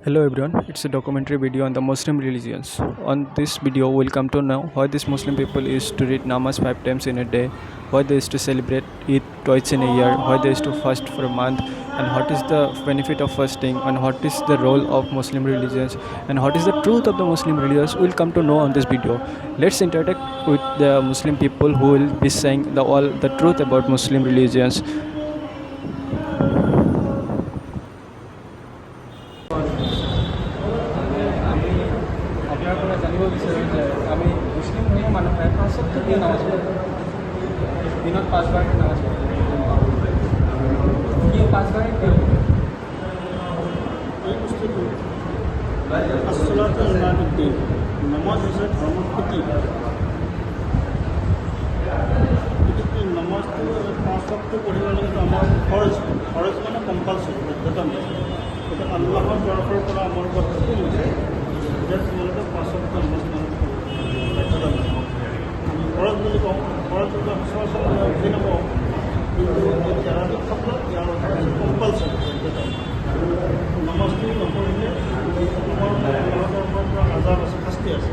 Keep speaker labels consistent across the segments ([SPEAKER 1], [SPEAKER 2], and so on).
[SPEAKER 1] Hello everyone, it's a documentary video on the Muslim religions. On this video, we'll come to know why these Muslim people used to read namaz 5 times in a day, why they used to celebrate Eid twice in a year, why they used to fast for a month, and what is the benefit of fasting, and what is the role of Muslim religions, and what is the truth of the Muslim religions. We'll come to know on this video. Let's interact with the Muslim people who will be saying all the truth about Muslim religions.
[SPEAKER 2] আমি আপোনাৰ পৰা জানিব বিচাৰোঁ যে আমি মুছলিম ধৰ্মৰ মানুহে 5 ওয়াক্ত দিয়ে নামাজ পঢ়োঁ দিনত 5 বাৰ নামাজ পঢ়োঁ কি 5 বাৰে কিয়
[SPEAKER 3] এই বস্তুটো আচলতে ইমানুদ্দিন নামাজ হৈছে ধৰ্মৰ খুঁটি গতিকে নামাজটো 5 ওয়াক্ত পঢ়িব লাগেতো আমাৰ খৰচ মানে কম্পালচৰি বাধ্যতামূলক এটা আল্লাহৰ তৰফৰ পৰা আমাৰ ওপৰত হুকুম হৈছে যে তোমালোকে 5 ওয়াক্ত নামাজ বাধ্যতামূলক আমি খৰচ বুলি কওঁ খৰচ বুলি সচৰাচৰ বুজি নাপাওঁ কিন্তু আৰবিক শব্দত ইয়াৰ অৰ্থ হৈছে কম্পালচৰি বাধ্যতামূলক নামাজটো নপঢ়িলে আল্লাহৰ তৰফৰ পৰা আজাব আছে শাস্তি আছে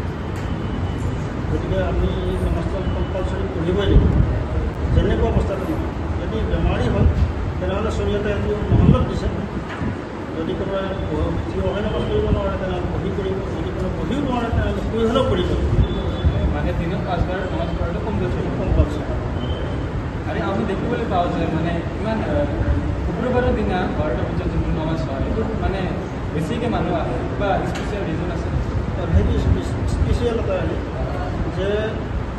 [SPEAKER 3] গতিকে আমি নামাজটো কম্পালচৰি পঢ়িবই লাগিব যেনেকুৱা অৱস্থাটো নহয় যদি বেমাৰী হয় তেনেহ'লে শৰীৰতে এইটো মহল্লত দিছে যদি কোনোবাই থিয় হৈ নামাজ কৰিব নোৱাৰে তেনেহ'লে বহি কৰিব যদি কোনো বহিও নোৱাৰে তেনেহ'লে শুই হ'লেও কৰিব
[SPEAKER 2] মানে দিনত 5 বাৰ নামাজ পঢ়াটো কম্পালচৰি আৰু আমি দেখিবলৈ পাওঁ যে মানে ইমান শুক্ৰবাৰৰ দিনা 12টা বজাত যোনটো নামাজ হয় এইটো মানে বেছিকৈ মানুহ আহে কিবা স্পেচিয়েল ৰিজন আছে
[SPEAKER 3] সেইটো স্পেচিয়েল এটা হেৰি যে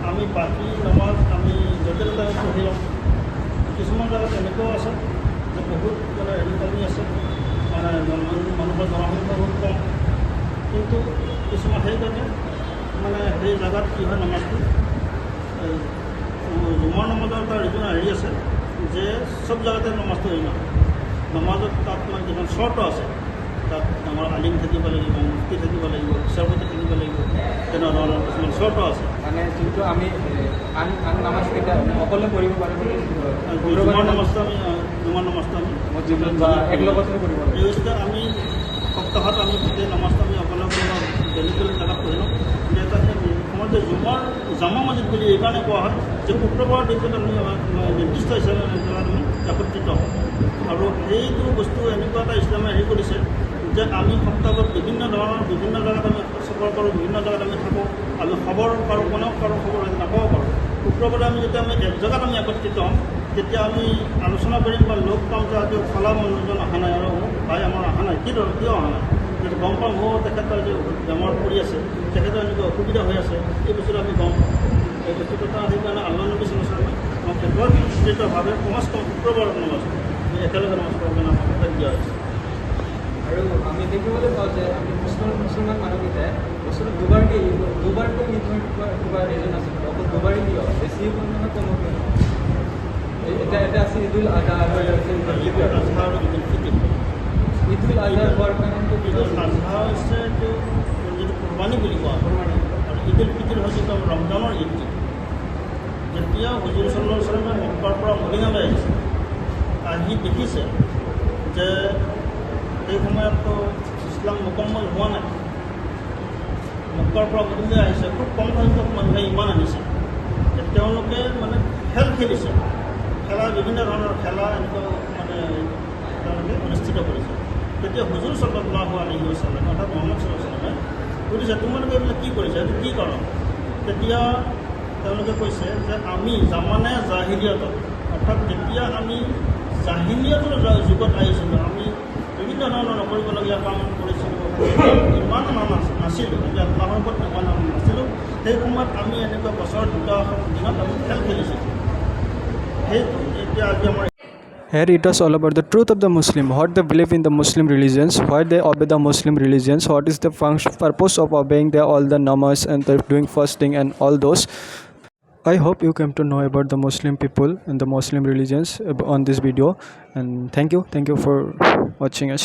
[SPEAKER 3] আমি বাকী নামাজ আমি য'তে ত'তে পঢ়ি লওঁ কিছুমান জেগাত এনেকুৱাও আছে যে বহুত মানে হেৰি কমি আছে মানে মানুহৰ জনসংখ্যা বহুত কম কিন্তু কিছুমান সেইকাৰণে মানে সেই জেগাত কি হয় নামাজটো জুমাৰ নামাজৰ এটা ৰিজন হেৰি আছে যে চব জেগাতে নামাজটো হেৰি নহয় নামাজত তাত মানে কিছুমান চৰ্ত আছে তাত ডাঙৰ আলিম থাকিব লাগিব মুফতি থাকিব লাগিব বিচাৰপতি থাকিব লাগিব তেনেকুৱা ধৰণৰ কিছুমান চৰ্ত আছে
[SPEAKER 2] মানে যোনটো আমি আন নামাজকেইটা অকলে কৰিব পাৰিব
[SPEAKER 3] জুমাৰ নামাজটো আমি
[SPEAKER 2] মছজিদত বা একলগতে কৰিব
[SPEAKER 3] এই গতিকে আমি সপ্তাহত আমি গোটেই নামাজটো আমি অকলে বেলেগ বেলেগ জেগাত পঢ়ি লওঁ এটা সময়ত যে জুমাৰ জামা মছজিদ বুলি এইকাৰণে কোৱা হয় যে শুক্ৰবাৰৰ দিনটোত আমি নিৰ্দিষ্ট হিচাপে আমি একত্ৰিত হওঁ আৰু সেইটো বস্তু এনেকুৱা এটা ইছলামে হেৰি কৰিছে যে আমি সপ্তাহত বিভিন্ন ধৰণৰ বিভিন্ন জেগাত আমি চফৰ কৰোঁ বিভিন্ন জেগাত আমি থাকোঁ আমি খবৰ পাৰোঁ কোনেও কাৰো খবৰ নাপাব পাৰোঁ শুক্ৰবাৰে আমি যেতিয়া আমি এক জেগাত আমি একত্ৰিত হ'ম তেতিয়া আমি আলোচনা কৰিম বা লগ পাম যে আজি ফলা মানুহজন অহা নাই আৰু ভাই আমাৰ অহা নাই কিয় অহা নাই যদি গম পাম তেখেতৰ যে বেমাৰ পৰি আছে তেখেতৰ এনেকুৱা অসুবিধা হৈ আছে এই বস্তুটো আমি গম পাম এই বস্তুটো সেইকাৰণে আল্লাহ নবী চালামে আমাক একত্ৰিতভাৱে কমাজ কম শুক্ৰবাৰত নামাজ একেলগে নামাজ পঢ়িবলৈ আমাক দিয়া হৈছে
[SPEAKER 2] আৰু আমি দেখিবলৈ পাওঁ যে আমি মুছলমান মানুহকেইটাই বছৰত দুবাৰকৈ ঈদ কিবা ৰিজন আছে অকল দুবাৰেই কিয় বেছি নহয় কম এটা আছে ঈদুল আজহা আৰু
[SPEAKER 3] ঈদুল আজহা আৰু ঈদুল ফিতৰ
[SPEAKER 2] ঈদুল আজহা হোৱাৰ কাৰণেতো
[SPEAKER 3] ঈদুল আজহা হৈছে এইটো যিটো কুৰবানী বুলি কোৱা কুৰবানী আৰু ঈদুল ফিতৰ হৈছে ৰমজানৰ ঈদটো যেতিয়া হুজুৰ সাল্লাল্লাহু আলাইহি ওয়াসাল্লামে মক্কাৰ পৰা মদিনালৈ আহিছে আহি দেখিছে যে সেই সময়ততো ইছলাম মুকম্মল হোৱা নাই মক্কাৰ পৰা মদিনালৈ আহিছে খুব কম সংখ্যক মানুহে ইমান আনিছে তেওঁলোকে মানে খেল খেলিছে খেলা বিভিন্ন ধৰণৰ খেলা এনেকুৱা মানে তেওঁলোকে অনুষ্ঠিত কৰিছে তেতিয়া হুজুৰ সাল্লাল্লাহু আলাইহি ওয়াসাল্লাম অৰ্থাৎ মুহাম্মদ সাল্লাল্লাহু আলাইহি ওয়াসাল্লামে সুধিছে তোমালোকে এইবিলাক কি কৰিছে এইটো কি কাৰণ তেতিয়া তেওঁলোকে কৈছে যে আমি জামানে জাহিলিয়াতত অৰ্থাৎ যেতিয়া আমি জাহিলিয়াতৰ যুগত আহিছিলোঁ আমি বিভিন্ন ধৰণৰ নকৰিবলগীয়া কাম কৰিছিলোঁ ইমান নাছিলোঁ আমি আল্লাহৰ ওপৰত ইমান নাছিলোঁ সেই সময়ত আমি এনেকুৱা বছৰৰ দুটা দিনত আমি খেল খেলিছিলোঁ সেইটো এতিয়া আজি আমাৰ
[SPEAKER 1] Here it is all about the truth of the Muslim, what they believe in the Muslim religions, why they obey the Muslim religions, what is the purpose of obeying all the namaz and doing fasting and all those. I hope you came to know about the Muslim people and the Muslim religions on this video, and thank you for watching us.